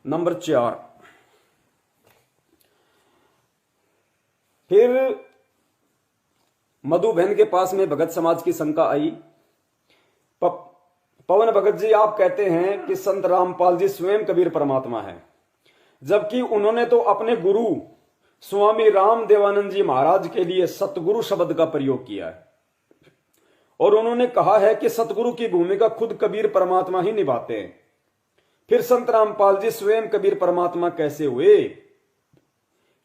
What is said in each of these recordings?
Number 4, फिर मधु बहन के पास में भगत समाज की शंका आई। पवन भगत जी, आप कहते हैं कि संत रामपाल जी स्वयं कबीर परमात्मा है, जबकि उन्होंने तो अपने गुरु स्वामी राम देवानंद जी महाराज के लिए सतगुरु शब्द का प्रयोग किया है और उन्होंने कहा है कि सतगुरु की भूमिका खुद कबीर परमात्मा ही निभाते हैं। फिर संत रामपाल जी स्वयं कबीर परमात्मा कैसे हुए?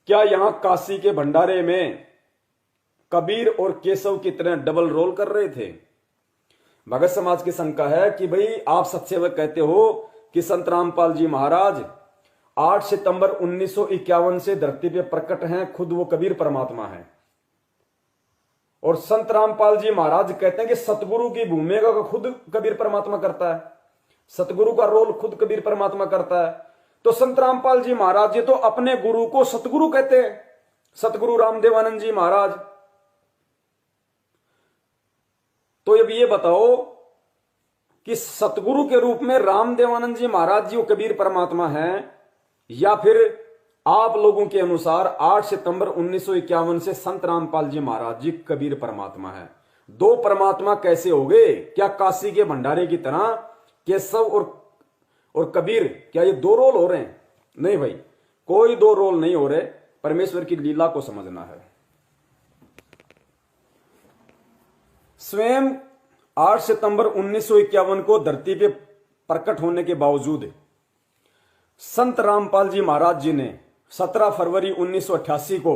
क्या यहां काशी के भंडारे में कबीर और केशव की तरह डबल रोल कर रहे थे? भगत समाज की शंका है कि भाई आप सत्सेवक कहते हो कि संत रामपाल जी महाराज 8 सितंबर 1951 से धरती पे प्रकट हैं, खुद वो कबीर परमात्मा है। और संत रामपाल जी महाराज कहते हैं कि सतगुरु की भूमिका को खुद कबीर परमात्मा करता है, सतगुरु का रोल खुद कबीर परमात्मा करता है। तो संत रामपाल जी महाराज जी तो अपने गुरु को सतगुरु कहते हैं, सतगुरु रामदेवानंद जी महाराज। तो अब ये बताओ कि सतगुरु के रूप में रामदेवानंद जी महाराज जी वो कबीर परमात्मा हैं, या फिर आप लोगों के अनुसार 8 सितंबर 1951 से संत रामपाल जी महाराज जी कबीर परमात्मा है? दो परमात्मा कैसे हो गए? क्या काशी के भंडारे की तरह केशव और कबीर, क्या ये दो रोल हो रहे हैं? नहीं भाई, कोई दो रोल नहीं हो रहे। परमेश्वर की लीला को समझना है। स्वयं 8 सितंबर 1951 को धरती पे प्रकट होने के बावजूद संत रामपाल जी महाराज जी ने 17 फरवरी 1988 को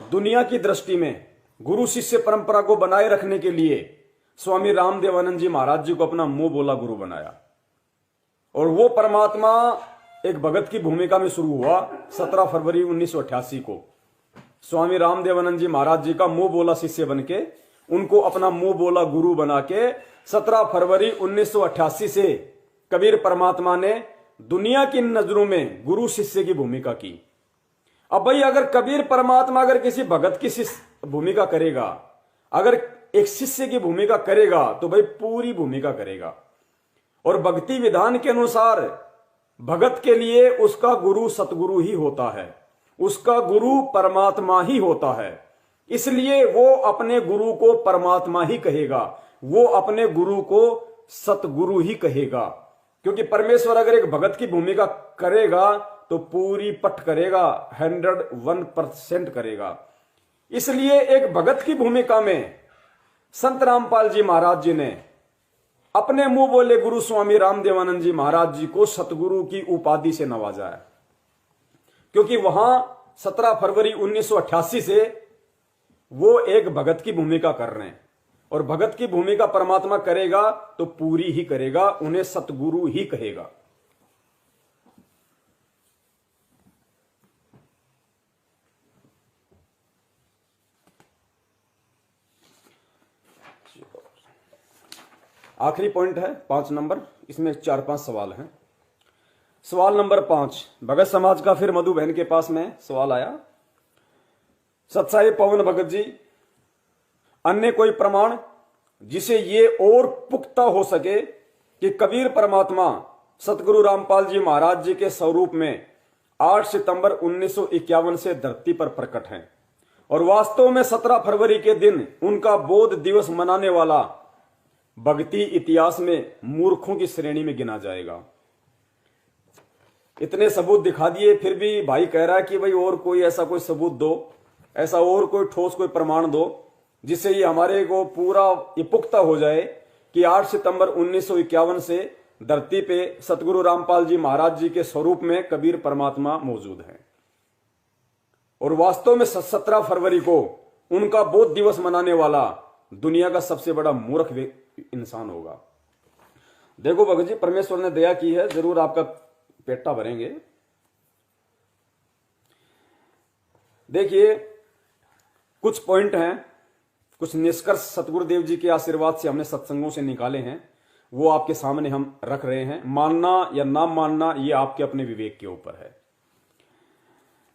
दुनिया की दृष्टि में गुरु शिष्य परंपरा को बनाए रखने के लिए स्वामी रामदेवानंद जी महाराज जी को अपना मुंह बोला गुरु बनाया। और वो परमात्मा एक भगत की भूमिका में शुरू हुआ 17 फरवरी 1988 को। स्वामी रामदेवानंद जी महाराज जी का मुंह बोला शिष्य बन के, उनको अपना मुंह बोला गुरु बना के 17 फरवरी 1988 से कबीर परमात्मा ने दुनिया की नजरों में गुरु शिष्य की भूमिका की। अब भाई अगर कबीर परमात्मा अगर किसी भगत की भूमिका करेगा, अगर एक शिष्य की भूमिका करेगा, तो भाई पूरी भूमिका करेगा। और भक्ति विधान के अनुसार भगत के लिए उसका गुरु सतगुरु ही होता है, उसका गुरु परमात्मा ही होता है। इसलिए वो अपने गुरु को परमात्मा ही कहेगा, वो अपने गुरु को सतगुरु ही कहेगा। क्योंकि परमेश्वर अगर एक भगत की भूमिका करेगा तो पूरी पट करेगा, 101% करेगा। इसलिए एक भगत की भूमिका में संत रामपाल जी महाराज जी ने अपने मुंह बोले गुरु स्वामी रामदेवानंद जी महाराज जी को सतगुरु की उपाधि से नवाजा है। क्योंकि वहां 17 फरवरी 1988 से वो एक भगत की भूमिका कर रहे हैं, और भगत की भूमिका परमात्मा करेगा तो पूरी ही करेगा, उन्हें सतगुरु ही कहेगा। आखिरी पॉइंट है 5 नंबर, इसमें 4-5 सवाल हैं। सवाल नंबर 5, भगत समाज का फिर मधु बहन के पास में सवाल आया। सत्साई पवन भगत जी, अन्य कोई प्रमाण जिसे ये और पुख्ता हो सके कि कबीर परमात्मा सतगुरु रामपाल जी महाराज जी के स्वरूप में 8 सितंबर 1951 से धरती पर प्रकट हैं, और वास्तव में 17 फरवरी के दिन उनका बोध दिवस मनाने वाला भक्ति इतिहास में मूर्खों की श्रेणी में गिना जाएगा। इतने सबूत दिखा दिए, फिर भी भाई कह रहा है कि भाई और कोई ऐसा कोई सबूत दो, ऐसा और कोई ठोस कोई प्रमाण दो जिससे ये हमारे को पूरा ये पुख्ता हो जाए कि 8 सितंबर 1951 से धरती पे सतगुरु रामपाल जी महाराज जी के स्वरूप में कबीर परमात्मा मौजूद है, और वास्तव में 17 फरवरी को उनका बोध दिवस मनाने वाला दुनिया का सबसे बड़ा मूर्ख इंसान होगा। देखो भगत जी, परमेश्वर ने दया की है, जरूर आपका पेटा भरेंगे। देखिए कुछ पॉइंट हैं, कुछ निष्कर्ष सतगुरुदेव जी के आशीर्वाद से हमने सत्संगों से निकाले हैं, वो आपके सामने हम रख रहे हैं। मानना या ना मानना ये आपके अपने विवेक के ऊपर है।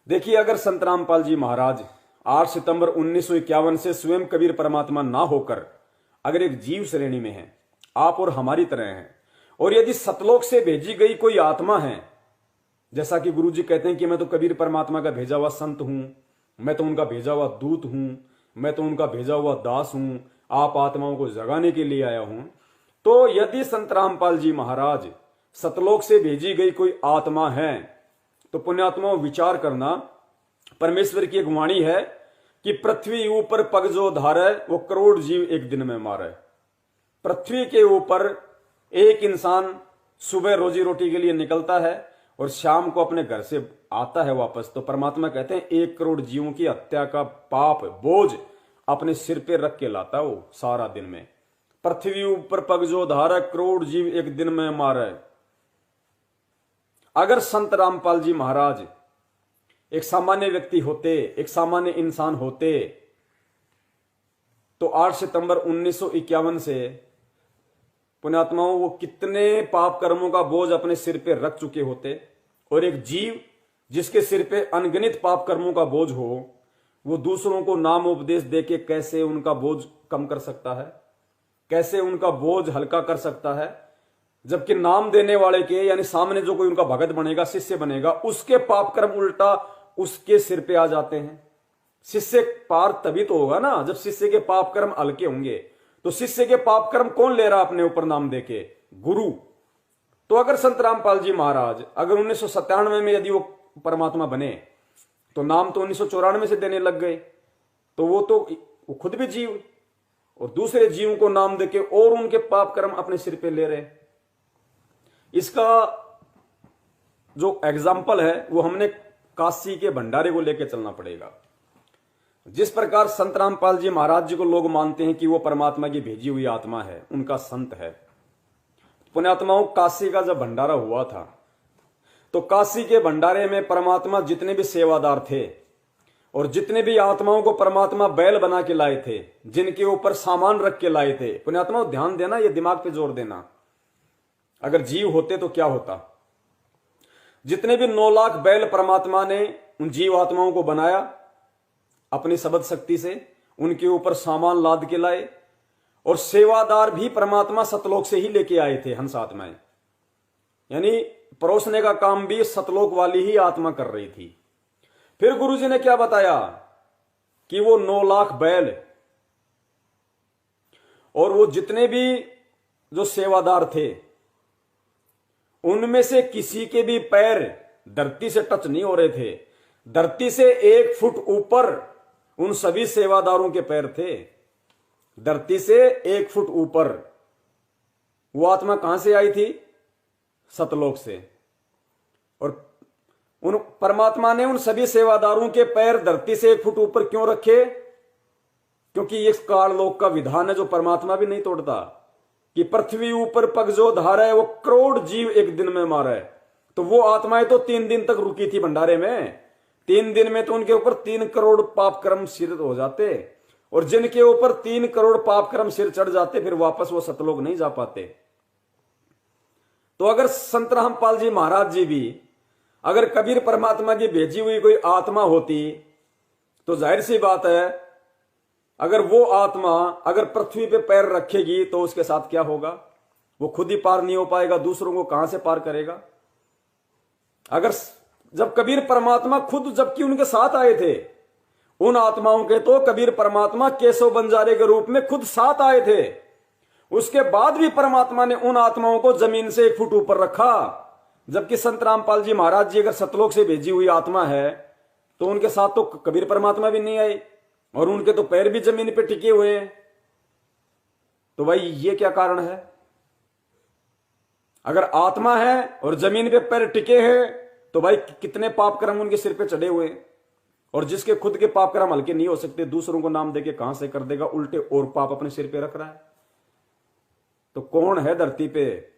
देखिए, अगर संत रामपाल जी महाराज 8 सितंबर 1951 से स्वयं कबीर परमात्मा ना होकर अगर एक जीव श्रेणी में हैं, आप और हमारी तरह हैं, और यदि सतलोक से भेजी गई कोई आत्मा है जैसा कि गुरु जी कहते हैं कि मैं तो कबीर परमात्मा का भेजा हुआ संत हूं, मैं तो उनका भेजा हुआ दूत हूं, मैं तो उनका भेजा हुआ दास हूं, आप आत्माओं को जगाने के लिए आया हूं। तो यदि संत रामपाल जी महाराज सतलोक से भेजी गई कोई आत्मा है तो पुण्यात्माओं विचार करना, परमेश्वर की एक वाणी है कि पृथ्वी ऊपर पग जो धारे वो करोड़ जीव एक दिन में मारे। पृथ्वी के ऊपर एक इंसान सुबह रोजी रोटी के लिए निकलता है और शाम को अपने घर से आता है वापस, तो परमात्मा कहते हैं 1 करोड़ जीवों की हत्या का पाप बोझ अपने सिर पे रख के लाता वो सारा दिन में। पृथ्वी ऊपर पग जो धारे करोड़ जीव एक दिन में मारे। अगर संत रामपाल जी महाराज एक सामान्य व्यक्ति होते, एक सामान्य इंसान होते, तो 8 सितंबर 1951 से पुण्यात्माओं वो कितने पाप कर्मों का बोझ अपने सिर पे रख चुके होते। और एक जीव जिसके सिर पे अनगिनत पाप कर्मों का बोझ हो, वो दूसरों को नाम उपदेश देके कैसे उनका बोझ कम कर सकता है, कैसे उनका बोझ हल्का कर सकता है, जबकि नाम देने वाले के यानी सामने जो कोई उनका भगत बनेगा, शिष्य बनेगा, उसके पाप कर्म उल्टा उसके सिर पे आ जाते हैं। शिष्य पार तभी तो होगा ना जब शिष्य के पाप कर्म हल्के होंगे। तो शिष्य के पाप कर्म कौन ले रहा अपने ऊपर नाम देके? गुरु। तो अगर संत रामपाल जी महाराज अगर 1997 में यदि वो परमात्मा बने तो नाम तो 1994 से देने लग गए, तो वो खुद भी जीव और दूसरे जीवों को नाम देके और उनके पाप कर्म अपने सिर पे ले रहे। इसका जो एग्जाम्पल है वो हमने काशी के भंडारे को लेकर चलना पड़ेगा। जिस प्रकार संत रामपाल जी महाराज जी को लोग मानते हैं कि वो परमात्मा की भेजी हुई आत्मा है, उनका संत है। पुण्यात्माओं, काशी का जब भंडारा हुआ था तो काशी के भंडारे में परमात्मा जितने भी सेवादार थे और जितने भी आत्माओं को परमात्मा बैल बना के लाए थे, जिनके ऊपर सामान रख के लाए थे, पुण्यात्माओं ध्यान देना, ये दिमाग पे जोर देना, अगर जीव होते तो क्या होता। जितने भी 9 लाख बैल परमात्मा ने उन जीव आत्माओं को बनाया अपनी शब्द शक्ति से, उनके ऊपर सामान लाद के लाए और सेवादार भी परमात्मा सतलोक से ही लेके आए थे। हंस आत्माएं यानी परोसने का काम भी सतलोक वाली ही आत्मा कर रही थी। फिर गुरुजी ने क्या बताया कि वो 9 लाख बैल और वो जितने भी जो सेवादार थे उनमें से किसी के भी पैर धरती से टच नहीं हो रहे थे। धरती से 1 फुट ऊपर उन सभी सेवादारों के पैर थे। धरती से 1 फुट ऊपर। वो आत्मा कहां से आई थी? सतलोक से। और उन परमात्मा ने उन सभी सेवादारों के पैर धरती से 1 फुट ऊपर क्यों रखे? क्योंकि ये काललोक का विधान है जो परमात्मा भी नहीं तोड़ता कि पृथ्वी ऊपर पग जो धारा है वो करोड़ जीव एक दिन में मारा है। तो वो आत्माएं तो 3 दिन तक रुकी थी भंडारे में। 3 दिन में तो उनके ऊपर 3 करोड़ पाप कर्म सिर हो जाते, और जिनके ऊपर 3 करोड़ पाप कर्म सिर चढ़ जाते फिर वापस वो सतलोक नहीं जा पाते। तो अगर संत रामपाल जी महाराज जी भी अगर कबीर परमात्मा की भेजी हुई कोई आत्मा होती तो जाहिर सी बात है अगर वो आत्मा अगर पृथ्वी पे पैर रखेगी तो उसके साथ क्या होगा? वो खुद ही पार नहीं हो पाएगा, दूसरों को कहां से पार करेगा? अगर जब कबीर परमात्मा खुद जबकि उनके साथ आए थे, उन आत्माओं के तो कबीर परमात्मा केशव बंजारे के रूप में खुद साथ आए थे, उसके बाद भी परमात्मा ने उन आत्माओं को जमीन से 1 फुट ऊपर रखा। जबकि संत रामपाल जी महाराज जी अगर सतलोक से भेजी हुई आत्मा है तो उनके साथ तो कबीर परमात्मा भी नहीं आए और उनके तो पैर भी जमीन पे टिके हुए हैं। तो भाई ये क्या कारण है? अगर आत्मा है और जमीन पे पैर टिके हैं तो भाई कितने पाप कर्म उनके सिर पे चढ़े हुए हैं, और जिसके खुद के पाप कर्म हल्के नहीं हो सकते दूसरों को नाम देके कहां से कर देगा? उल्टे और पाप अपने सिर पे रख रहा है। तो कौन है धरती पे?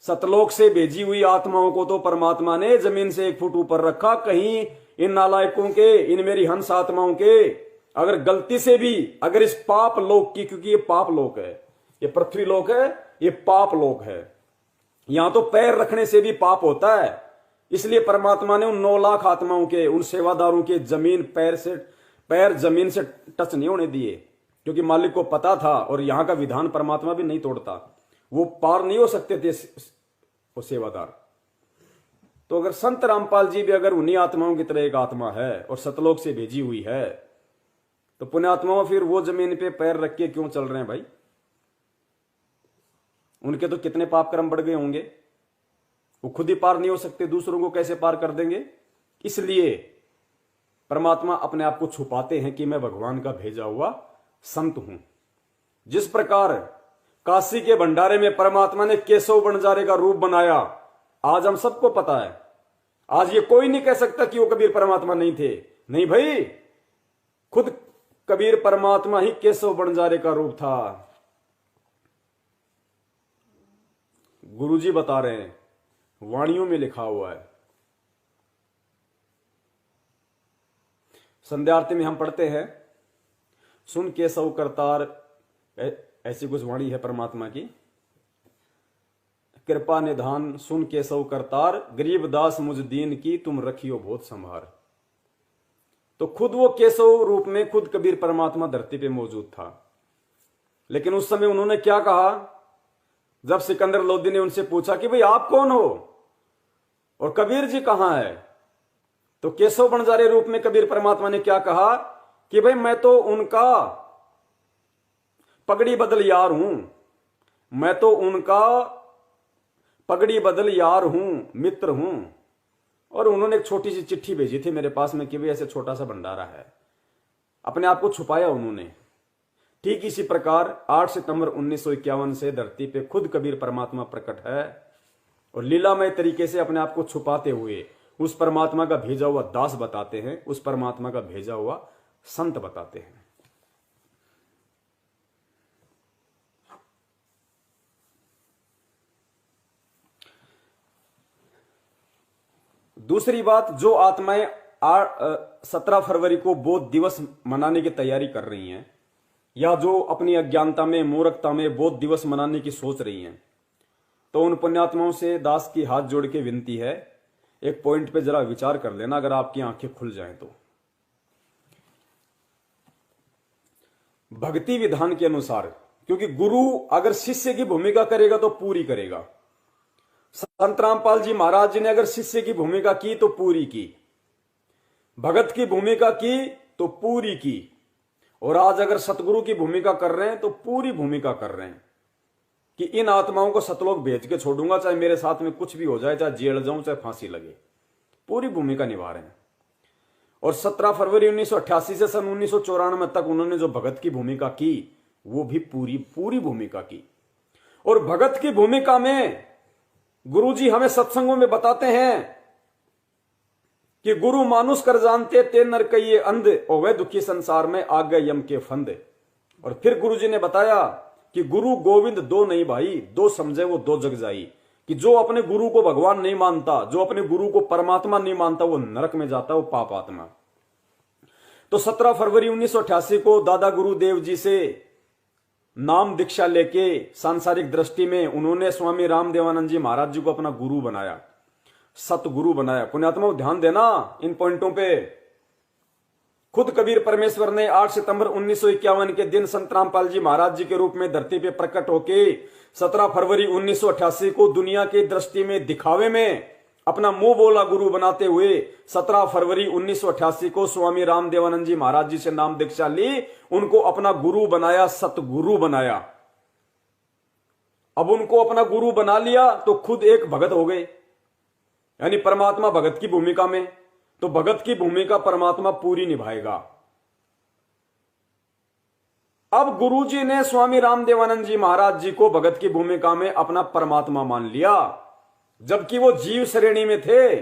सतलोक से भेजी हुई आत्माओं को तो परमात्मा ने जमीन से 1 फुट ऊपर रखा। कहीं इन नालायकों के, इन मेरी हंस आत्माओं के अगर गलती से भी अगर इस पाप लोक की, क्योंकि ये पाप लोक है, ये पृथ्वी लोक है, ये पाप लोक है, यहां तो पैर रखने से भी पाप होता है। इसलिए परमात्मा ने उन 9 लाख आत्माओं के, उन सेवादारों के जमीन पैर जमीन से टच नहीं होने दिए, क्योंकि मालिक को पता था और यहां का विधान परमात्मा भी नहीं तोड़ता। वो पार नहीं हो सकते थे वो सेवादार। तो अगर संत रामपाल जी भी अगर उन्हीं आत्माओं की तरह एक आत्मा है और सतलोक से भेजी हुई है, तो पुण्यात्माओं फिर वो जमीन पे पैर रख के क्यों चल रहे हैं भाई? उनके तो कितने पाप कर्म बढ़ गए होंगे, वो खुद ही पार नहीं हो सकते, दूसरों को कैसे पार कर देंगे? इसलिए परमात्मा अपने आप को छुपाते हैं कि मैं भगवान का भेजा हुआ संत हूं। जिस प्रकार काशी के भंडारे में परमात्मा ने केशव बंजारे का रूप बनाया, आज हम सबको पता है। आज ये कोई नहीं कह सकता कि वो कबीर परमात्मा नहीं थे। नहीं भाई, खुद कबीर परमात्मा ही केशव बंजारे का रूप था। गुरुजी बता रहे हैं, वाणियों में लिखा हुआ है। संध्या आरती में हम पढ़ते हैं, सुन केशव करतार, ऐसी कुछ वाणी है परमात्मा की। कृपा निधान सुन केशव करतार, गरीब दास मुझ दीन की तुम रखियो बहुत संभार। तो खुद वो केशव रूप में खुद कबीर परमात्मा धरती पे मौजूद था। लेकिन उस समय उन्होंने क्या कहा? जब सिकंदर लोदी ने उनसे पूछा कि भाई आप कौन हो और कबीर जी कहां है, तो केशव बंजारे रूप में कबीर परमात्मा ने क्या कहा कि भाई मैं तो उनका पगड़ी बदल यार हूं, मैं तो उनका पगड़ी बदल यार हूं, मित्र हूं। और उन्होंने एक छोटी सी चिट्ठी भेजी थी मेरे पास में कि भाई ऐसे छोटा सा भंडारा है, अपने आप को छुपाया उन्होंने। ठीक इसी प्रकार 8 सितंबर 1951 से धरती पे खुद कबीर परमात्मा प्रकट है और लीलामय तरीके से अपने आप को छुपाते हुए उस परमात्मा का भेजा हुआ दास बताते हैं, उस परमात्मा का भेजा हुआ संत बताते हैं। दूसरी बात, जो आत्माएं 17 फरवरी को बौद्ध दिवस मनाने की तैयारी कर रही हैं, या जो अपनी अज्ञानता में, मूर्खता में बौद्ध दिवस मनाने की सोच रही हैं, तो उन पुण्यात्माओं से दास की हाथ जोड़ के विनती है, एक पॉइंट पे जरा विचार कर लेना, अगर आपकी आंखें खुल जाएं तो। भक्ति विधान के अनुसार, क्योंकि गुरु अगर शिष्य की भूमिका करेगा तो पूरी करेगा। संत रामपाल जी महाराज जी ने अगर शिष्य की भूमिका की तो पूरी की, भगत की भूमिका की तो पूरी की, और आज अगर सतगुरु की भूमिका कर रहे हैं तो पूरी भूमिका कर रहे हैं कि इन आत्माओं को सतलोक भेज के छोड़ूंगा, चाहे मेरे साथ में कुछ भी हो जाए, चाहे जेल जाऊं, चाहे फांसी लगे। पूरी भूमिका निभा रहे हैं। और 17 फरवरी 1988 से सन 1994 तक उन्होंने जो भगत की भूमिका की, वो भी पूरी भूमिका की। और भगत की भूमिका में गुरुजी हमें सत्संगों में बताते हैं कि गुरु मानुष कर जानते ते नर कहिए अंध, और वह दुखी संसार में आ गए यम के फंद। और फिर गुरुजी ने बताया कि गुरु गोविंद दो नहीं भाई, दो समझे वो दो जग जाई। कि जो अपने गुरु को भगवान नहीं मानता, जो अपने गुरु को परमात्मा नहीं मानता, वो नरक में जाता, वो पाप आत्मा। तो 17 फरवरी 1988 को दादा गुरुदेव जी से नाम दीक्षा लेके सांसारिक दृष्टि में उन्होंने स्वामी रामदेवानंद जी महाराज जी को अपना गुरु बनाया, सतगुरु बनाया। पुण्यात्मा ध्यान देना इन पॉइंटों पे। खुद कबीर परमेश्वर ने 8 सितंबर 1951 के दिन संत रामपाल जी महाराज जी के रूप में धरती पे प्रकट होके 17 फरवरी 1988 को दुनिया की दृष्टि में दिखावे में अपना मुंह बोला गुरु बनाते हुए 17 फरवरी 1988 को स्वामी रामदेवानंद जी महाराज जी से नाम दीक्षा ली, उनको अपना गुरु बनाया, सतगुरु बनाया। अब उनको अपना गुरु बना लिया तो खुद एक भगत हो गए, यानी परमात्मा भगत की भूमिका में, तो भगत की भूमिका परमात्मा पूरी निभाएगा। अब गुरुजी ने स्वामी रामदेवानंद जी महाराज जी को भगत की भूमिका में अपना परमात्मा मान लिया, जबकि वो जीव श्रेणी में थे,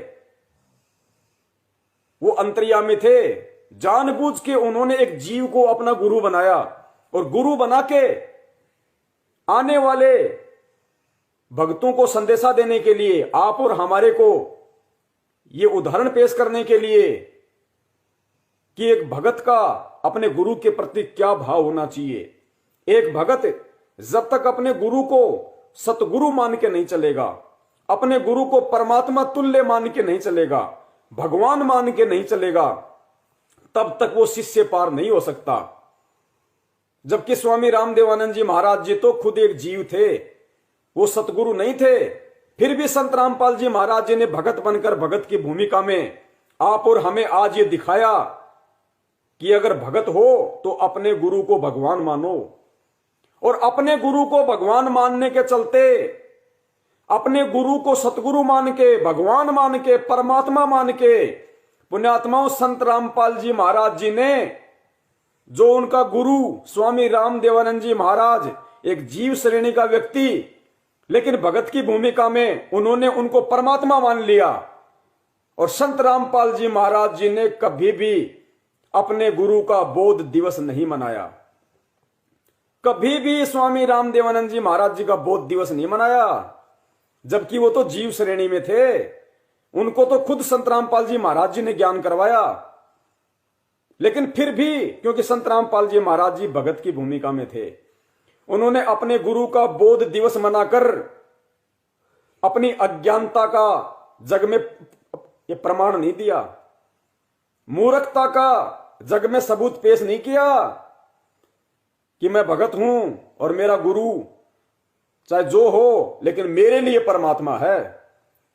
वो अंतर्यामी थे। जानबूझ के उन्होंने एक जीव को अपना गुरु बनाया, और गुरु बना के आने वाले भक्तों को संदेशा देने के लिए, आप और हमारे को ये उदाहरण पेश करने के लिए कि एक भगत का अपने गुरु के प्रति क्या भाव होना चाहिए। एक भगत जब तक अपने गुरु को सतगुरु मान के नहीं चलेगा, अपने गुरु को परमात्मा तुल्य मान के नहीं चलेगा, भगवान मान के नहीं चलेगा, तब तक वो शिष्य पार नहीं हो सकता। जबकि स्वामी रामदेवानंद जी महाराज जी तो खुद एक जीव थे, वो सतगुरु नहीं थे, फिर भी संत रामपाल जी महाराज जी ने भगत बनकर भगत की भूमिका में आप और हमें आज ये दिखाया कि अगर भगत हो तो अपने गुरु को भगवान मानो, और अपने गुरु को भगवान मानने के चलते, अपने गुरु को सतगुरु मान के, भगवान मान के, परमात्मा मान के, पुण्यात्माओं संत रामपाल जी महाराज जी ने, जो उनका गुरु स्वामी रामदेवानंद जी महाराज एक जीव श्रेणी का व्यक्ति, लेकिन भगत की भूमिका में उन्होंने उनको परमात्मा मान लिया। और संत रामपाल जी महाराज जी ने कभी भी अपने गुरु का बोध दिवस नहीं मनाया, कभी भी स्वामी रामदेवानंद जी महाराज जी का बोध दिवस नहीं मनाया, जबकि वो तो जीव श्रेणी में थे। उनको तो खुद संत रामपाल जी महाराज जी ने ज्ञान करवाया, लेकिन फिर भी क्योंकि संत रामपाल जी महाराज जी भगत की भूमिका में थे, उन्होंने अपने गुरु का बोध दिवस मनाकर अपनी अज्ञानता का जग में ये प्रमाण नहीं दिया, मूर्खता का जग में सबूत पेश नहीं किया कि मैं भगत हूं और मेरा गुरु चाहे जो हो लेकिन मेरे लिए परमात्मा है।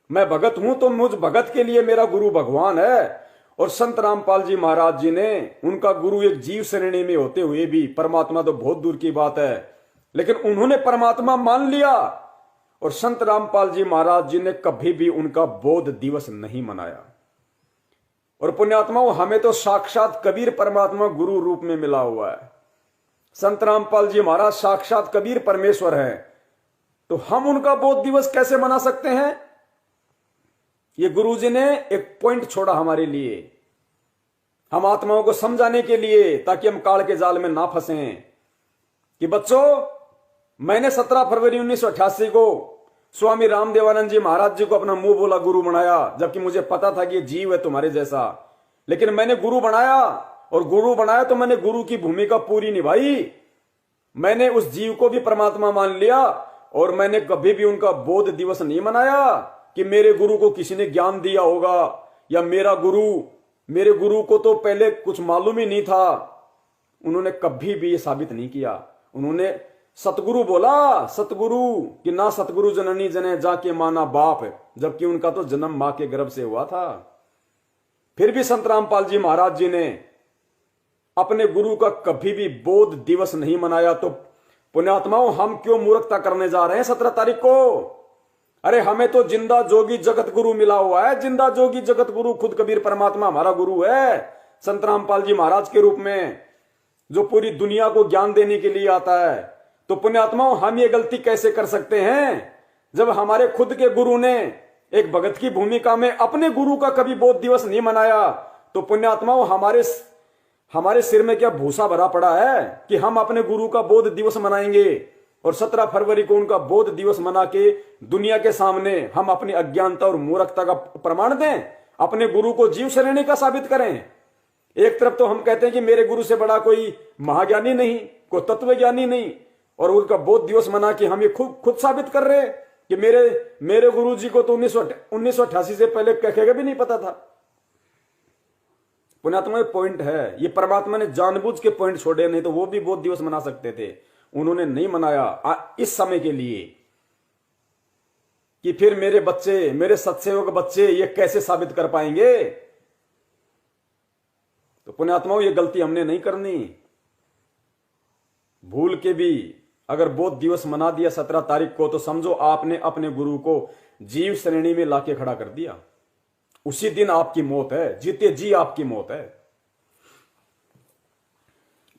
मैं भगत हूं तो मुझ भगत के लिए मेरा गुरु भगवान है। और संत रामपाल जी महाराज जी ने, उनका गुरु एक जीव श्रेणी में होते हुए भी, परमात्मा तो बहुत दूर की बात है, लेकिन उन्होंने परमात्मा मान लिया। और संत रामपाल जी महाराज जी ने कभी भी उनका बोध दिवस नहीं मनाया। और पुण्यात्माओं, हमें तो साक्षात कबीर परमात्मा गुरु रूप में मिला हुआ है। संत रामपाल जी महाराज साक्षात कबीर परमेश्वर है, तो हम उनका बोध दिवस कैसे मना सकते हैं? ये गुरु जी ने एक पॉइंट छोड़ा हमारे लिए, हम आत्माओं को समझाने के लिए, ताकि हम काल के जाल में ना फंसें कि बच्चों, मैंने 17 फरवरी 1988 को स्वामी रामदेवानंद जी महाराज जी को अपना मुंह बोला गुरु बनाया, जबकि मुझे पता था कि ये जीव है तुम्हारे जैसा, लेकिन मैंने गुरु बनाया। और गुरु बनाया तो मैंने गुरु की भूमिका पूरी निभाई। मैंने उस जीव को भी परमात्मा मान लिया, और मैंने कभी भी उनका बोध दिवस नहीं मनाया कि मेरे गुरु को किसी ने ज्ञान दिया होगा, या मेरे गुरु को तो पहले कुछ मालूम ही नहीं था। उन्होंने कभी भी ये साबित नहीं किया। उन्होंने सतगुरु बोला, सतगुरु कि ना सतगुरु जननी जने जाके माना बाप, जबकि उनका तो जन्म मां के गर्भ से हुआ था। फिर भी संत रामपाल जी महाराज जी ने अपने गुरु का कभी भी बोध दिवस नहीं मनाया। तो पुण्यात्माओं, हम क्यों मूर्खता करने जा रहे हैं 17 तारीख को? अरे हमें तो जिंदा जोगी जगत गुरु मिला हुआ है। जिंदा जोगी जगत गुरु खुद कबीर परमात्मा हमारा गुरु है, संत रामपाल जी महाराज के रूप में, जो पूरी दुनिया को ज्ञान देने के लिए आता है। तो पुण्यात्माओं, हम ये गलती कैसे कर सकते हैं जब हमारे खुद के गुरु ने एक भगत की भूमिका में अपने गुरु का कभी बोध दिवस नहीं मनाया? तो पुण्यात्माओं, हमारे सिर में क्या भूसा भरा पड़ा है कि हम अपने गुरु का बोध दिवस मनाएंगे और 17 फरवरी को उनका बोध दिवस मना के दुनिया के सामने हम अपनी अज्ञानता और मूर्खता का प्रमाण दें, अपने गुरु को जीव श्रेणी का साबित करें। एक तरफ तो हम कहते हैं कि मेरे गुरु से बड़ा कोई महाज्ञानी नहीं, कोई तत्वज्ञानी नहीं, और उनका बोध दिवस मना के हम ये खुद साबित कर रहे हैं कि मेरे गुरु जी को तो 1988 से पहले कहेगा भी नहीं पता था। पुण्यात्मा पॉइंट है, ये परमात्मा ने जानबूझ के पॉइंट छोड़े, नहीं तो वो भी बोध दिवस मना सकते थे। उन्होंने नहीं मनाया इस समय के लिए कि फिर मेरे बच्चे, मेरे सत्सेवक बच्चे ये कैसे साबित कर पाएंगे। तो पुण्यात्माओं, ये गलती हमने नहीं करनी। भूल के भी अगर बोध दिवस मना दिया 17 तारीख को, तो समझो आपने अपने गुरु को जीव श्रेणी में लाके खड़ा कर दिया। उसी दिन आपकी मौत है, जीते जी आपकी मौत है।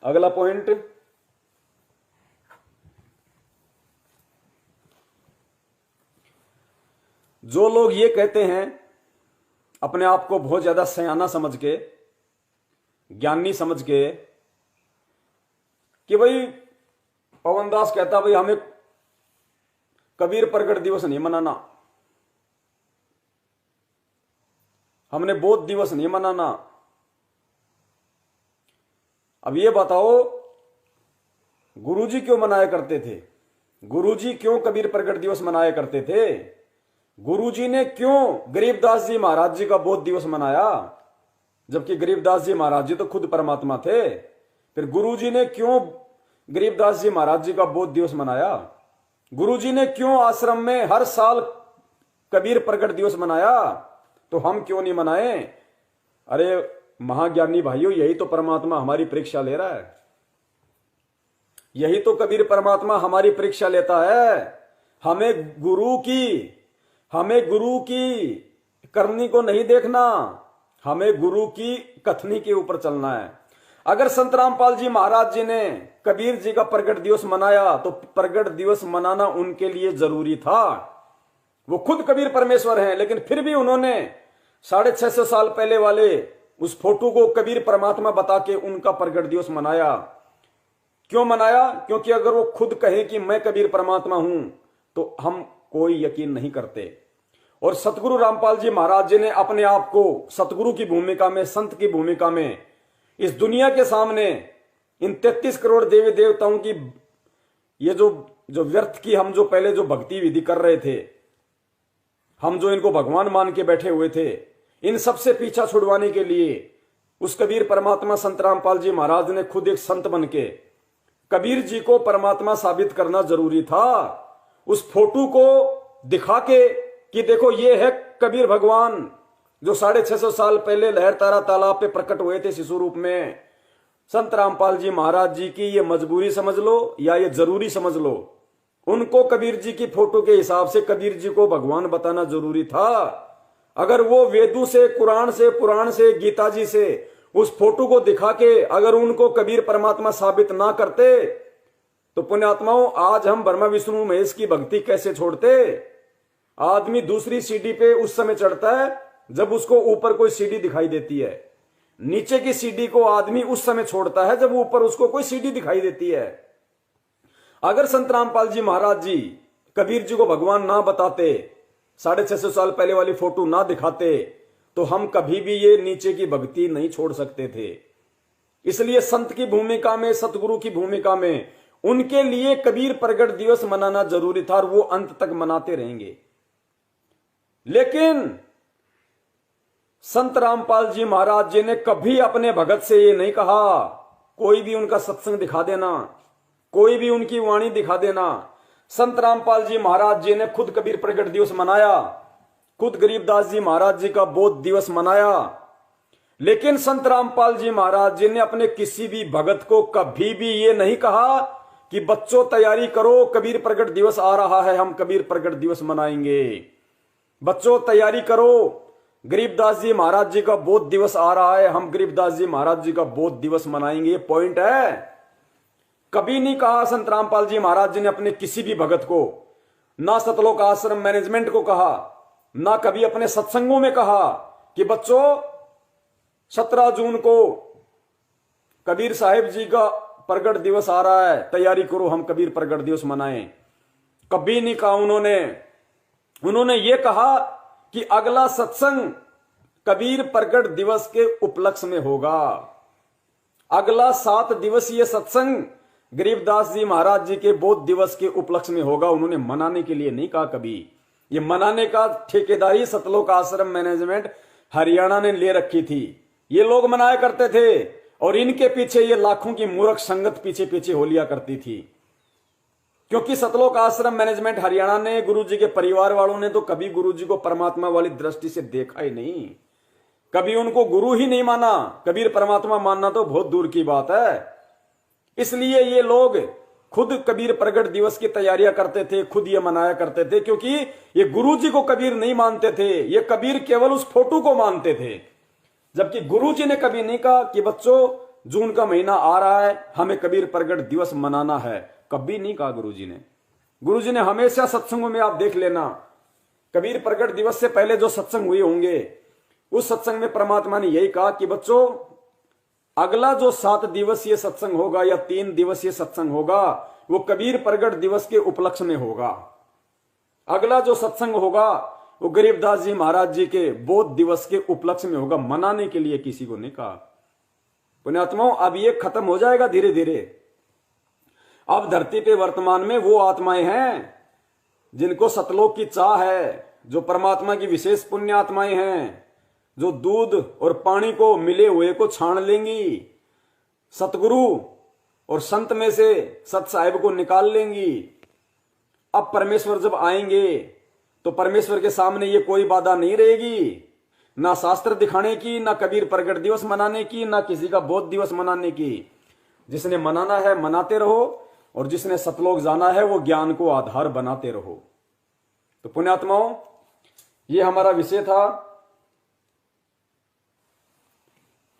अगला पॉइंट, जो लोग ये कहते हैं अपने आप को बहुत ज्यादा सयाना समझ के, ज्ञानी समझ के, कि भाई पवन दास कहता भाई हमें कबीर प्रगट दिवस नहीं मनाना, हमने बोध दिवस नहीं मनाना। अब ये बताओ, गुरुजी क्यों मनाया करते थे? गुरुजी क्यों कबीर प्रगट दिवस मनाया करते थे? गुरुजी ने क्यों गरीबदास जी महाराज जी का बोध दिवस मनाया, जबकि गरीबदास जी महाराज जी तो खुद परमात्मा थे? फिर गुरुजी ने क्यों गरीबदास जी महाराज जी का बोध दिवस मनाया? गुरुजी ने क्यों आश्रम में हर साल कबीर प्रकट दिवस मनाया, तो हम क्यों नहीं मनाए? अरे महाज्ञानी भाइयों, यही तो परमात्मा हमारी परीक्षा ले रहा है। यही तो कबीर परमात्मा हमारी परीक्षा लेता है। हमें गुरु की करनी को नहीं देखना, हमें गुरु की कथनी के ऊपर चलना है। अगर संत रामपाल जी महाराज जी ने कबीर जी का प्रगट दिवस मनाया तो प्रगट दिवस मनाना उनके लिए जरूरी था। वो खुद कबीर परमेश्वर हैं, लेकिन फिर भी उन्होंने 650 साल पहले वाले उस फोटो को कबीर परमात्मा बता के उनका प्रगट दिवस मनाया। क्यों मनाया? क्योंकि अगर वो खुद कहे कि मैं कबीर परमात्मा हूं तो हम कोई यकीन नहीं करते। और सतगुरु रामपाल जी महाराज जी ने अपने आप को सतगुरु की भूमिका में, संत की भूमिका में इस दुनिया के सामने इन 33 करोड़ देवी देवताओं की ये जो व्यर्थ की हम जो पहले जो भक्ति विधि कर रहे थे, हम जो इनको भगवान मान के बैठे हुए थे, इन सबसे पीछा छुड़वाने के लिए उस कबीर परमात्मा संत रामपाल जी महाराज ने खुद एक संत बन के कबीर जी को परमात्मा साबित करना जरूरी था। उस फोटो को दिखा के कि देखो ये है कबीर भगवान जो 650 साल पहले लहर तारा तालाब पे प्रकट हुए थे शिशु रूप में। संत रामपाल जी महाराज जी की ये मजबूरी समझ लो या ये जरूरी समझ लो, उनको कबीर जी की फोटो के हिसाब से कबीर जी को भगवान बताना जरूरी था। अगर वो वेदों से, कुरान से, पुराण से, गीता जी से उस फोटो को दिखा के अगर उनको कबीर परमात्मा साबित ना करते तो पुण्यात्माओं, आज हम ब्रह्मा विष्णु महेश की भक्ति कैसे छोड़ते? आदमी दूसरी सीढ़ी पे उस समय चढ़ता है जब उसको ऊपर कोई सीढ़ी दिखाई देती है। नीचे की सीढ़ी को आदमी उस समय छोड़ता है जब ऊपर उसको कोई सीढ़ी दिखाई देती है। अगर संत रामपाल जी महाराज जी कबीर जी को भगवान ना बताते, 650 साल पहले वाली फोटो ना दिखाते, तो हम कभी भी ये नीचे की भक्ति नहीं छोड़ सकते थे। इसलिए संत की भूमिका में, सतगुरु की भूमिका में उनके लिए कबीर प्रगट दिवस मनाना जरूरी था और वो अंत तक मनाते रहेंगे। लेकिन संत रामपाल जी महाराज जी ने कभी अपने भगत से ये नहीं कहा, कोई भी उनका सत्संग दिखा देना, कोई भी उनकी वाणी दिखा देना। संत रामपाल जी महाराज जी ने खुद कबीर प्रगट दिवस मनाया, खुद गरीबदास जी महाराज जी का बोध दिवस मनाया। लेकिन संत रामपाल जी महाराज जी ने अपने किसी भी भगत को कभी भी ये नहीं कहा कि बच्चों तैयारी करो, कबीर प्रगट दिवस आ रहा है, हम कबीर प्रगट दिवस मनाएंगे। बच्चों तैयारी करो, गरीबदास जी महाराज जी का बोध दिवस आ रहा है, हम गरीबदास जी महाराज जी का बोध दिवस मनाएंगे। ये पॉइंट है। कभी नहीं कहा संत रामपाल जी महाराज जी ने अपने किसी भी भगत को, ना सतलोक आश्रम मैनेजमेंट को कहा, ना कभी अपने सत्संगों में कहा कि बच्चों 17 जून को कबीर साहिब जी का प्रगट दिवस आ रहा है, तैयारी करो, हम कबीर प्रगट दिवस मनाएं। कभी नहीं कहा उन्होंने ये कहा कि अगला सत्संग कबीर प्रगट दिवस के उपलक्ष्य में होगा। अगला 7 दिवसीय सत्संग गरीबदास जी महाराज जी के बोध दिवस के उपलक्ष्य में होगा। उन्होंने मनाने के लिए नहीं कहा कभी। ये मनाने का ठेकेदारी सतलोक आश्रम मैनेजमेंट हरियाणा ने ले रखी थी। ये लोग मनाया करते थे और इनके पीछे ये लाखों की मूर्ख संगत पीछे पीछे हो लिया करती थी। क्योंकि सतलोक आश्रम मैनेजमेंट हरियाणा ने, गुरुजी के परिवार वालों ने तो कभी गुरुजी को परमात्मा वाली दृष्टि से देखा ही नहीं, कभी उनको गुरु ही नहीं माना। कबीर परमात्मा मानना तो बहुत दूर की बात है। इसलिए ये लोग खुद कबीर प्रगट दिवस की तैयारियां करते थे, खुद ये मनाया करते थे, क्योंकि ये गुरुजी को कबीर नहीं मानते थे, ये कबीर केवल उस फोटो को मानते थे। जबकि गुरुजी ने कभी नहीं कहा कि बच्चों जून का महीना आ रहा है, हमें कबीर प्रगट दिवस मनाना है, कभी नहीं कहा गुरुजी ने हमेशा सत्संगों में आप देख लेना, कबीर प्रगट दिवस से पहले जो सत्संग हुए होंगे उस सत्संग में परमात्मा ने यही कहा कि बच्चों अगला जो 7 दिवसीय सत्संग होगा या 3 दिवसीय सत्संग होगा वो कबीर प्रगट दिवस के उपलक्ष्य में होगा। अगला जो सत्संग होगा वो गरीबदास जी महाराज जी के बोध दिवस के उपलक्ष्य में होगा। मनाने के लिए किसी को नहीं कहा। पुण्यात्माओं, अब ये खत्म हो जाएगा धीरे धीरे। अब धरती पे वर्तमान में वो आत्माएं हैं जिनको सतलोक की चाह है, जो परमात्मा की विशेष पुण्य आत्माएं हैं, जो दूध और पानी को मिले हुए को छान लेंगी, सतगुरु और संत में से सत साहिब को निकाल लेंगी। अब परमेश्वर जब आएंगे तो परमेश्वर के सामने ये कोई बाधा नहीं रहेगी, ना शास्त्र दिखाने की, ना कबीर प्रगट दिवस मनाने की, ना किसी का बोध दिवस मनाने की। जिसने मनाना है मनाते रहो, और जिसने सतलोक जाना है वो ज्ञान को आधार बनाते रहो। तो पुण्यात्माओं, ये हमारा विषय था,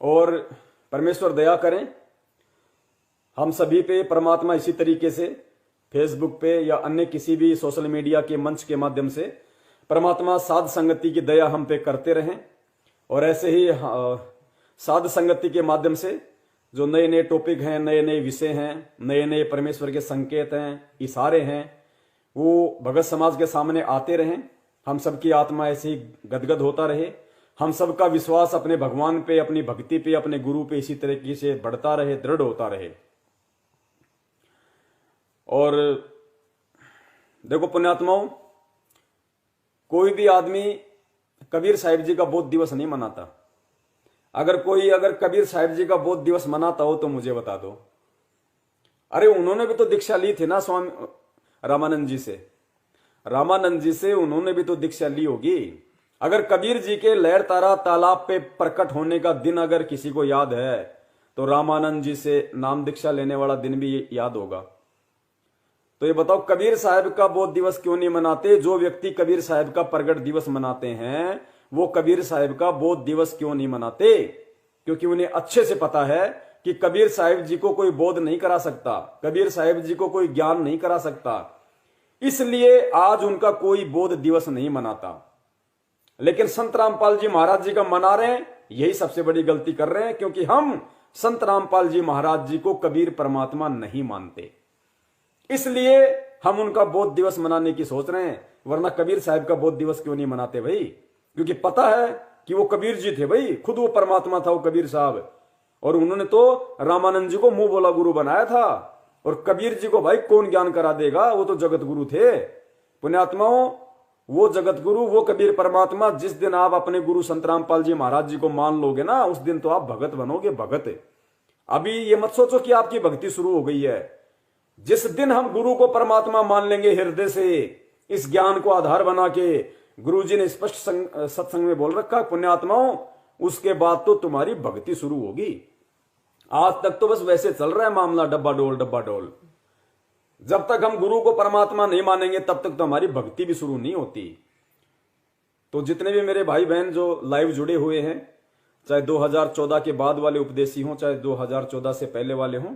और परमेश्वर दया करें हम सभी पे, परमात्मा इसी तरीके से फेसबुक पे या अन्य किसी भी सोशल मीडिया के मंच के माध्यम से परमात्मा साध संगति की दया हम पे करते रहें, और ऐसे ही साध संगति के माध्यम से जो नए नए टॉपिक हैं, नए नए विषय हैं, नए नए परमेश्वर के संकेत हैं, इशारे हैं, वो भगत समाज के सामने आते रहें। हम सबकी आत्मा ऐसे ही गदगद होता रहे, हम सबका विश्वास अपने भगवान पे, अपनी भक्ति पे, अपने गुरु पे इसी तरीके से बढ़ता रहे, दृढ़ होता रहे। और देखो पुण्यात्माओं, कोई भी आदमी कबीर साहिब जी का बोध दिवस नहीं मनाता। अगर कबीर साहिब जी का बोध दिवस मनाता हो तो मुझे बता दो। अरे उन्होंने भी तो दीक्षा ली थी ना स्वामी रामानंद जी से उन्होंने भी तो दीक्षा ली होगी। अगर कबीर जी के लहर तारा तालाब पे प्रकट होने का दिन अगर किसी को याद है तो रामानंद जी से नाम दीक्षा लेने वाला दिन भी याद होगा। तो ये बताओ, कबीर साहब का बोध दिवस क्यों नहीं मनाते? जो व्यक्ति कबीर साहब का प्रगट दिवस मनाते हैं वो कबीर साहब का बोध दिवस क्यों नहीं मनाते? क्योंकि उन्हें अच्छे से पता है कि कबीर साहब जी को कोई बोध नहीं करा सकता, कबीर साहब जी को कोई ज्ञान नहीं करा सकता, इसलिए आज उनका कोई बोध दिवस नहीं मनाता। लेकिन संत रामपाल जी महाराज जी का मना रहे हैं, यही सबसे बड़ी गलती कर रहे हैं, क्योंकि हम संत रामपाल जी महाराज जी को कबीर परमात्मा नहीं मानते, इसलिए हम उनका बोध दिवस मनाने की सोच रहे हैं। वरना कबीर साहब का बोध दिवस क्यों नहीं मनाते भाई? क्योंकि पता है कि वो कबीर जी थे भाई, खुद वो परमात्मा था वो कबीर साहब, और उन्होंने तो रामानंद जी को मुंह बोला गुरु बनाया था, और कबीर जी को भाई कौन ज्ञान करा देगा? वो तो जगत गुरु थे। पुण्यात्माओं, वो जगत गुरु, वो कबीर परमात्मा, जिस दिन आप अपने गुरु संत रामपाल जी महाराज जी को मान लोगे ना, उस दिन तो आप भगत बनोगे, भगत। अभी ये मत सोचो कि आपकी भक्ति शुरू हो गई है। जिस दिन हम गुरु को परमात्मा मान लेंगे हृदय से, इस ज्ञान को आधार बना के, गुरु जी ने स्पष्ट सत्संग में बोल रखा पुण्यात्माओं, उसके बाद तो तुम्हारी भक्ति शुरू होगी। आज तक तो बस वैसे चल रहा है मामला, डब्बा डोल। जब तक हम गुरु को परमात्मा नहीं मानेंगे तब तक तो हमारी भक्ति भी शुरू नहीं होती। तो जितने भी मेरे भाई बहन जो लाइव जुड़े हुए हैं, चाहे 2014 के बाद वाले उपदेशी हों, चाहे 2014 से पहले वाले हों,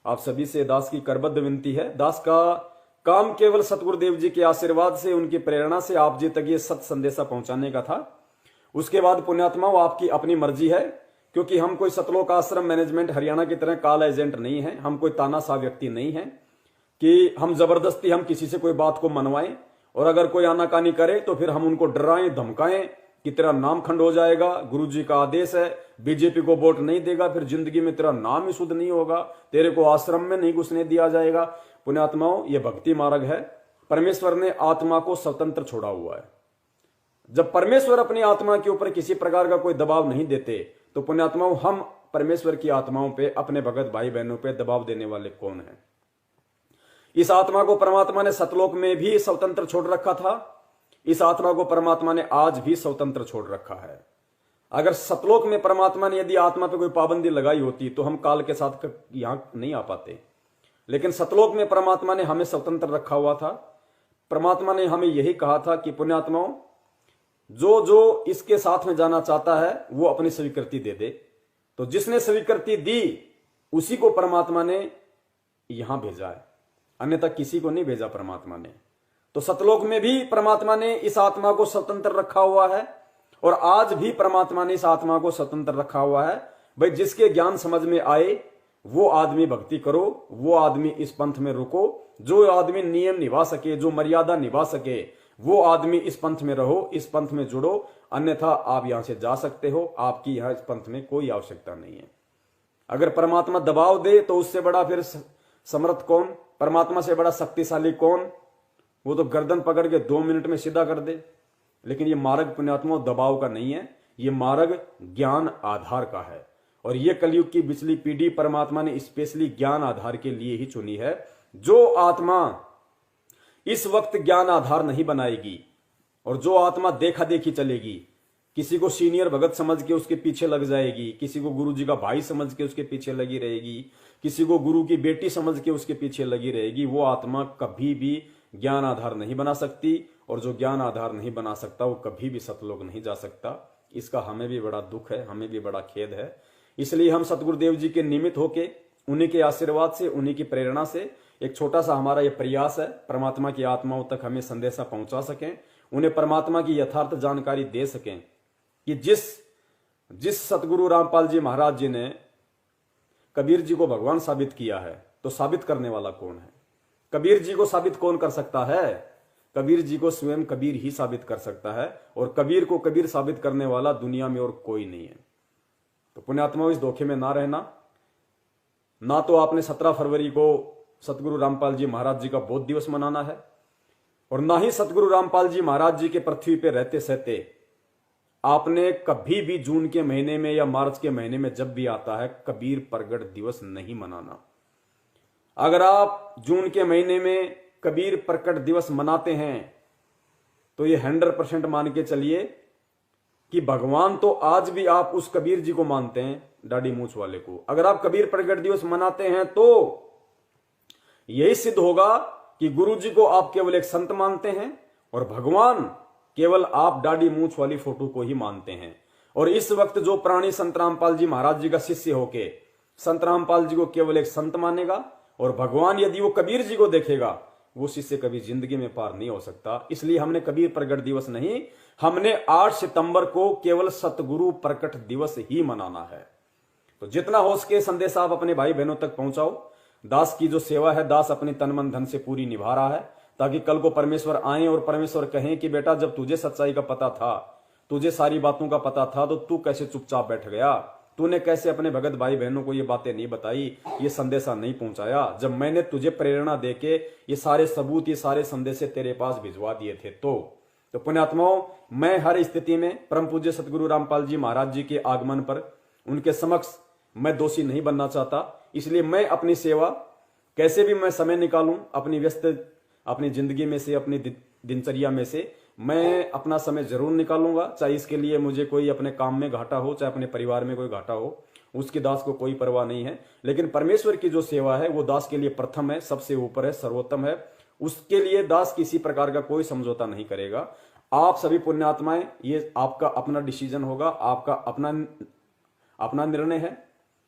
आप सभी से दास की करबद्ध विनती है। दास का काम केवल सतगुरुदेव जी के आशीर्वाद से, उनकी प्रेरणा से आप जी तक ये सत संदेशा पहुंचाने का था। उसके बाद पुण्यात्माओं आपकी अपनी मर्जी है, क्योंकि हम कोई सतलोक आश्रम मैनेजमेंट हरियाणा की तरह काल एजेंट नहीं है, हम कोई तानाशाह व्यक्ति नहीं है कि हम जबरदस्ती हम किसी से कोई बात को मनवाएं, और अगर कोई आनाकानी करे तो फिर हम उनको डराएं धमकाएं कि तेरा नाम खंड हो जाएगा, गुरुजी का आदेश है, बीजेपी को वोट नहीं देगा फिर जिंदगी में तेरा नाम ही शुद्ध नहीं होगा, तेरे को आश्रम में नहीं घुसने दिया जाएगा। पुण्यात्माओं, ये भक्ति मार्ग है। परमेश्वर ने आत्मा को स्वतंत्र छोड़ा हुआ है। जब परमेश्वर अपनी आत्मा के ऊपर किसी प्रकार का कोई दबाव नहीं देते तो पुण्यात्माओं, हम परमेश्वर की आत्माओं पे, अपने भगत भाई बहनों पे दबाव देने वाले कौन है? इस आत्मा को परमात्मा ने सतलोक में भी स्वतंत्र छोड़ रखा था, इस आत्मा को परमात्मा ने आज भी स्वतंत्र छोड़ रखा है। अगर सतलोक में परमात्मा ने यदि आत्मा पे कोई पाबंदी लगाई होती तो हम काल के साथ यहां नहीं आ पाते, लेकिन सतलोक में परमात्मा ने हमें स्वतंत्र रखा हुआ था। परमात्मा ने हमें यही कहा था कि पुण्यात्माओं, जो जो इसके साथ में जाना चाहता है वो अपनी स्वीकृति दे दे। तो जिसने स्वीकृति दी उसी को परमात्मा ने यहां भेजा है, अन्यथा किसी को नहीं भेजा परमात्मा ने। तो सतलोक में भी परमात्मा ने इस आत्मा को स्वतंत्र रखा हुआ है, और आज भी परमात्मा ने इस आत्मा को स्वतंत्र रखा हुआ है। भाई जिसके ज्ञान समझ में आए वो आदमी भक्ति करो, वो आदमी इस पंथ में रुको, जो आदमी नियम निभा सके, जो मर्यादा निभा सके, वो आदमी इस पंथ में रहो, इस पंथ में जुड़ो, अन्यथा आप यहां से जा सकते हो, आपकी यहां इस पंथ में कोई आवश्यकता नहीं है। अगर परमात्मा दबाव दे तो उससे बड़ा फिर समर्थ कौन, परमात्मा से बड़ा शक्तिशाली कौन? वो तो गर्दन पकड़ के 2 मिनट में सीधा कर दे। लेकिन ये मार्ग पुण्यात्मा दबाव का नहीं है, ये मार्ग ज्ञान आधार का है। और ये कलयुग की पिछली पीढ़ी परमात्मा ने स्पेशली ज्ञान आधार के लिए ही चुनी है। जो आत्मा इस वक्त ज्ञान आधार नहीं बनाएगी और जो आत्मा देखा देखी चलेगी, किसी को सीनियर भगत समझ के उसके पीछे लग जाएगी, किसी को गुरु जी का भाई समझ के उसके पीछे लगी रहेगी, किसी को गुरु की बेटी समझ के उसके पीछे लगी रहेगी, वो आत्मा कभी भी ज्ञान आधार नहीं बना सकती। और जो ज्ञान आधार नहीं बना सकता वो कभी भी सतलोक नहीं जा सकता। इसका हमें भी बड़ा दुख है, हमें भी बड़ा खेद है। इसलिए हम सतगुरुदेव जी के निमित्त होके, उन्हीं के आशीर्वाद से, उन्हीं की प्रेरणा से एक छोटा सा हमारा यह प्रयास है, परमात्मा की आत्माओं तक हमें संदेशा पहुंचा सकें, उन्हें परमात्मा की यथार्थ जानकारी दे सकें कि जिस सतगुरु रामपाल जी महाराज जी ने कबीर जी को भगवान साबित किया है, तो साबित करने वाला कौन है? कबीर जी को साबित कौन कर सकता है? कबीर जी को स्वयं कबीर ही साबित कर सकता है, और कबीर को कबीर साबित करने वाला दुनिया में और कोई नहीं है। तो पुण्यात्माओं, इस धोखे में ना रहना। ना तो आपने 17 फरवरी को सतगुरु रामपाल जी महाराज जी का बोध दिवस मनाना है, और ना ही सतगुरु रामपाल जी महाराज जी के पृथ्वी पे रहते सहते आपने कभी भी जून के महीने में या मार्च के महीने में जब भी आता है कबीर प्रगट दिवस नहीं मनाना। अगर आप जून के महीने में कबीर प्रकट दिवस मनाते हैं तो ये 100% मान के चलिए कि भगवान तो आज भी आप उस कबीर जी को मानते हैं, दाढ़ी मूछ वाले को। अगर आप कबीर प्रकट दिवस मनाते हैं तो यही सिद्ध होगा कि गुरु जी को आप केवल एक संत मानते हैं और भगवान केवल आप दाढ़ी मूछ वाली फोटो को ही मानते हैं। और इस वक्त जो प्राणी संत रामपाल जी महाराज जी का शिष्य होके संत रामपाल जी को केवल एक संत मानेगा, और भगवान यदि वो कबीर जी को देखेगा, वो शिष्य कभी जिंदगी में पार नहीं हो सकता। इसलिए हमने कबीर प्रगट दिवस नहीं, हमने 8 सितंबर को केवल सतगुरु प्रकट दिवस ही मनाना है। तो जितना हो सके संदेश आप अपने भाई बहनों तक पहुंचाओ। दास की जो सेवा है, दास अपने तन मन धन से पूरी निभा रहा है, ताकि कल को परमेश्वर आए और परमेश्वर कहें कि बेटा जब तुझे सच्चाई का पता था, तुझे सारी बातों का पता था, तो तू कैसे चुपचाप बैठ गया? तूने कैसे अपने भगत भाई बहनों को ये बातें नहीं बताई, ये संदेशा नहीं पहुंचाया, जब मैंने तुझे प्रेरणा देके ये सारे सबूत, ये सारे संदेशे तेरे पास भिजवा दिए थे। तो पुण्यात्माओं, मैं हर स्थिति में परम पूज्य सतगुरु रामपाल जी महाराज जी के आगमन पर उनके समक्ष मैं दोषी नहीं बनना चाहता। इसलिए मैं अपनी सेवा कैसे भी मैं समय निकालूं, अपनी व्यस्त अपनी जिंदगी में से, अपनी दिनचर्या में से मैं अपना समय जरूर निकालूंगा। चाहे इसके लिए मुझे कोई अपने काम में घाटा हो, चाहे अपने परिवार में कोई घाटा हो, उसकी दास को कोई परवाह नहीं है। लेकिन परमेश्वर की जो सेवा है वो दास के लिए प्रथम है, सबसे ऊपर है, सर्वोत्तम है। उसके लिए दास किसी प्रकार का कोई समझौता नहीं करेगा। आप सभी पुण्यात्माएं, ये आपका अपना डिसीजन होगा, आपका अपना निर्णय है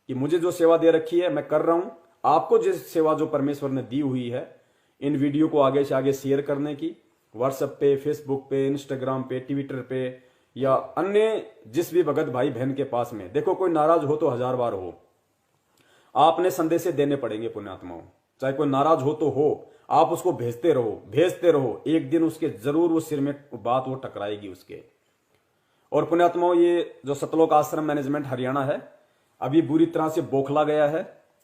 कि मुझे जो सेवा दे रखी है मैं कर रहा हूं। आपको जिस सेवा जो परमेश्वर ने दी हुई है, इन वीडियो को आगे से आगे शेयर करने की, व्हाट्सएप पे, फेसबुक पे, इंस्टाग्राम पे, ट्विटर पे या अन्य जिस भी भगत भाई बहन के पास में, देखो कोई नाराज हो तो 1000 बार हो, आपने संदेशे देने पड़ेंगे पुण्यात्माओं। चाहे कोई नाराज हो तो हो, आप उसको भेजते रहो, एक दिन उसके जरूर उस सिर में बात वो टकराएगी उसके। और पुण्यात्माओं, ये जो सतलोक आश्रम मैनेजमेंट हरियाणा है, अभी बुरी तरह से बौखला गया है।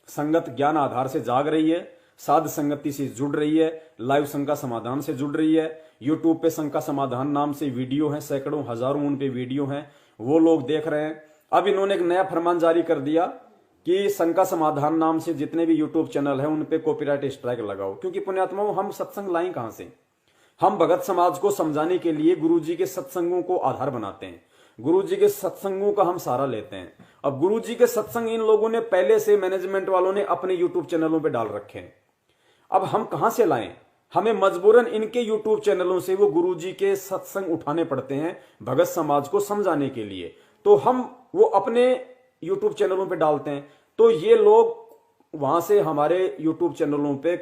संगत ज्ञान आधार से जाग रही है, साध संगति से जुड़ रही है, लाइव शंका समाधान से जुड़ रही है। यूट्यूब पे शंका समाधान नाम से वीडियो हैं, सैकड़ों हजारों उन पे वीडियो हैं, वो लोग देख रहे हैं। अब इन्होंने एक नया फरमान जारी कर दिया कि शंका समाधान नाम से जितने भी यूट्यूब चैनल है उन पे कॉपीराइट स्ट्राइक लगाओ। क्योंकि पुण्यात्माओं, हम सत्संग लाएं कहां से? हम भगत समाज को समझाने के लिए गुरु जी के सत्संगों को आधार बनाते हैं, गुरु जी के सत्संगों का हम सहारा लेते हैं। अब गुरु जी के सत्संग इन लोगों ने पहले से, मैनेजमेंट वालों ने अपने यूट्यूब चैनलों पे डाल रखे हैं। अब हम कहां से लाएं? हमें मजबूरन इनके यूट्यूब चैनलों से वो गुरु जी के सत्संग उठाने पड़ते हैं भगत समाज को समझाने के लिए। तो हम वो अपने यूट्यूब चैनलों पे डालते हैं, तो ये लोग वहां से हमारे यूट्यूब चैनलों पे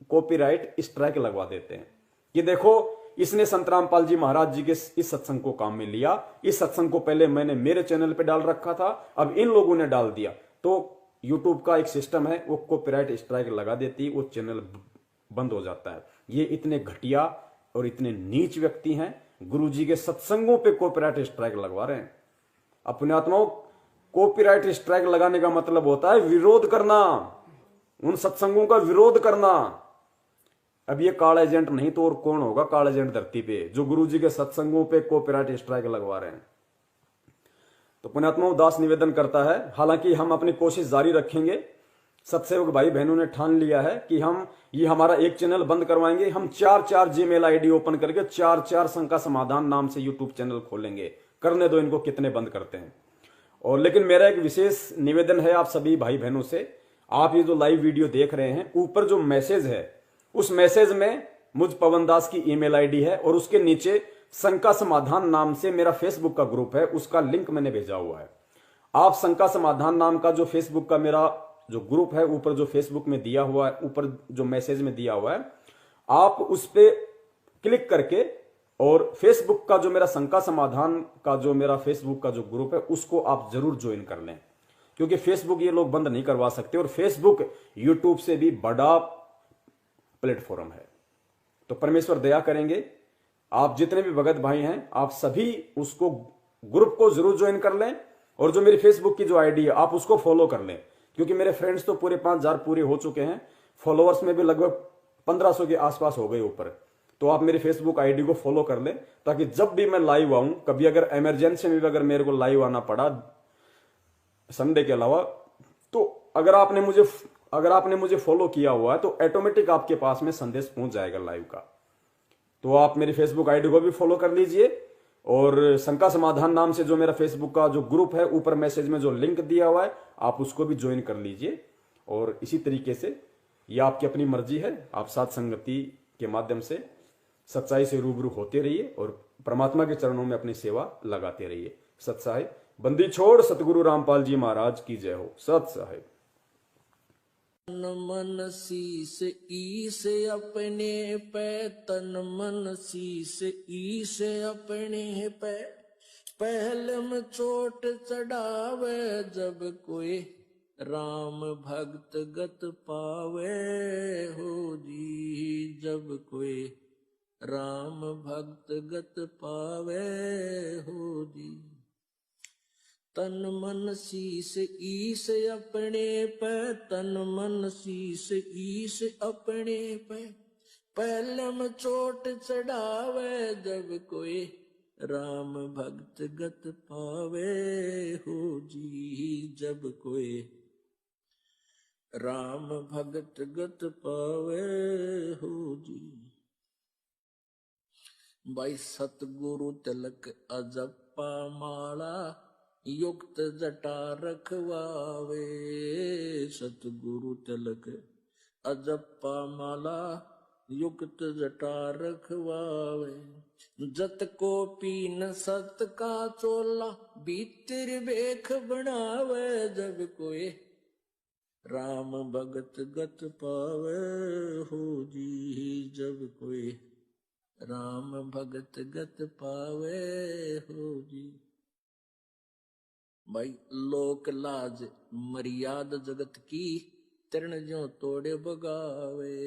कॉपीराइट स्ट्राइक लगवा देते हैं कि देखो इसने संत रामपाल जी महाराज जी के इस सत्संग को काम में लिया, इस सत्संग को पहले मैंने मेरे चैनल पे डाल रखा था, अब इन लोगों ने डाल दिया। तो यूट्यूब का एक सिस्टम है, वो कॉपीराइट स्ट्राइक लगा देती, वो चैनल बंद हो जाता है। ये इतने घटिया और इतने नीच व्यक्ति हैं, गुरुजी के सत्संगों पे कॉपीराइट स्ट्राइक लगवा रहे हैं। अपने आत्माओं, कॉपीराइट स्ट्राइक लगाने का मतलब होता है विरोध करना, उन सत्संगों का विरोध करना। अब ये काला एजेंट नहीं तो और कौन होगा काला एजेंट धरती पे, जो गुरुजी के सत्संगों पे कॉपीराइट स्ट्राइक लगवा रहे हैं। तो पुण्यात्माओं, दास निवेदन करता है, हालांकि हम अपनी कोशिश जारी रखेंगे सत्सेवक भाई बहनों ने ठान लिया है कि हम ये हमारा एक चैनल बंद करवाएंगे, हम 4 जीमेल आईडी ओपन करके 4 शंका समाधान नाम से यूट्यूब चैनल खोलेंगे। करने दो इनको, कितने बंद करते हैं। और लेकिन मेरा एक विशेष निवेदन है आप सभी भाई बहनों से, आप ये जो लाइव वीडियो देख रहे हैं, ऊपर जो मैसेज है उस मैसेज में मुझ पवन दास की ईमेल आईडी है और उसके नीचे शंका समाधान नाम से मेरा फेसबुक का ग्रुप है, उसका लिंक मैंने भेजा हुआ है। आप शंका समाधान नाम का जो फेसबुक का मेरा जो ग्रुप है, ऊपर जो फेसबुक में दिया हुआ है, ऊपर जो मैसेज में दिया हुआ है, आप उस पर क्लिक करके और फेसबुक का जो मेरा शंका समाधान का जो मेरा फेसबुक का जो ग्रुप है उसको आप जरूर ज्वाइन कर लें, क्योंकि फेसबुक ये लोग बंद नहीं करवा सकते और फेसबुक यूट्यूब से भी बड़ा प्लेटफॉर्म है। तो परमेश्वर दया करेंगे, आप जितने भी भगत भाई हैं आप सभी उसको ग्रुप को जरूर ज्वाइन कर लें और जो मेरी फेसबुक की जो आईडी है आप उसको फॉलो कर लें, क्योंकि मेरे फ्रेंड्स तो पूरे 5000 पूरे हो चुके हैं, फॉलोअर्स में भी लगभग 1500 के आसपास हो गए ऊपर। तो आप मेरी फेसबुक आईडी को फॉलो कर लें ताकि जब भी मैं लाइव आऊं, कभी अगर इमरजेंसी में भी अगर मेरे को लाइव आना पड़ा संडे के अलावा, तो अगर आपने मुझे फॉलो किया हुआ है तो ऑटोमेटिक आपके पास में संदेश पहुंच जाएगा लाइव का। तो आप मेरी फेसबुक आईडी को भी फॉलो कर लीजिए और शंका समाधान नाम से जो मेरा फेसबुक का जो ग्रुप है, ऊपर मैसेज में जो लिंक दिया हुआ है, आप उसको भी ज्वाइन कर लीजिए। और इसी तरीके से ये आपकी अपनी मर्जी है, आप साथ संगति के माध्यम से सच्चाई से रूबरू होते रहिए और परमात्मा के चरणों में अपनी सेवा लगाते रहिए। सत साहिब बंदी छोड़ सतगुरु रामपाल जी महाराज की जय हो। सत साहिब। तन मन शीस ईस अपने पे, तन मन शीस ईस अपने पे, पहले में चोट चढ़ावे जब कोई राम भक्त गत पावे हो जी, जब कोई राम भक्त गत पावे हो जी। तन मन शीस ईस अपने पे, तन मन शीस ईस अपने पे, पहले में चोट चढ़ावे जब कोई राम भक्त गत पावे हो जी, जब कोई राम भक्त गत पावे हो जी। भाई सतगुरु तिलक अजप्पा माला, युक्त जटा रखवावे, सतगुरु तिलक अजप्पा माला, युक्त जटा रखवावे। जत को पीन सत का चोला, भीतर बेख बनावे जब कोई राम भगत गत पावे हो जी, जब कोई राम भगत गत पावे हो जी। भाई लोक लाज मर्याद जगत की, तरण ज्यों तोड़े बगावे।